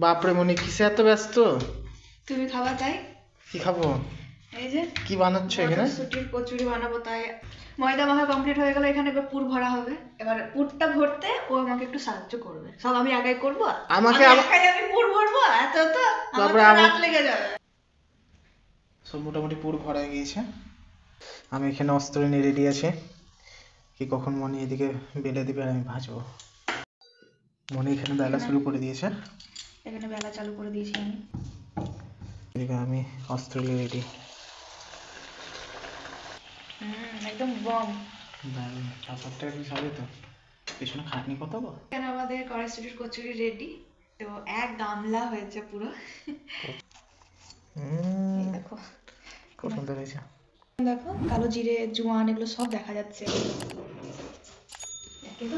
বাপরে মনি, কিসে এত ব্যস্ত? তুমি খাওয়া চাই? কি খাবো? এই যে কি বানাচ্ছ এখানে? মটরশুটির কচুরি বানাবো, তাই ময়দা মাখা কমপ্লিট হয়ে গেল। এখানে এবার পুর ভরা হবে। এবার পুরটা ভরতে ও আমাকে একটু সাহায্য করবে। সব আমি একাই করবো? আমি পুর ভরবো, এত তো আমার রাত লেগে যাবে। সব মোটামুটি পুর ভরা গিয়েছে। আমি এখানে অস্ত্র নিয়ে রেডি আছি, কি কখন মনি এদিকে বেলে দিবে আর আমি ভাজবো। মনি এখানে বেলা শুরু করে দিয়েছে। এখানে বেলা চালু করে দিয়েছি আমি। এদিকে আমি অস্ত্র নিয়ে রেডি। একদম বম। ব্যাপারটা একটু সাজে তো, পেছনে খাটনি কত গো। এখানে আমাদের কড়াইশুটির কচুরি রেডি। তো এক গামলা হয়েছে পুরো। দেখো কত সুন্দর হয়েছে। দেখো কালো জিরে, জোয়ান এগুলো সব দেখা যাচ্ছে। কিন্তু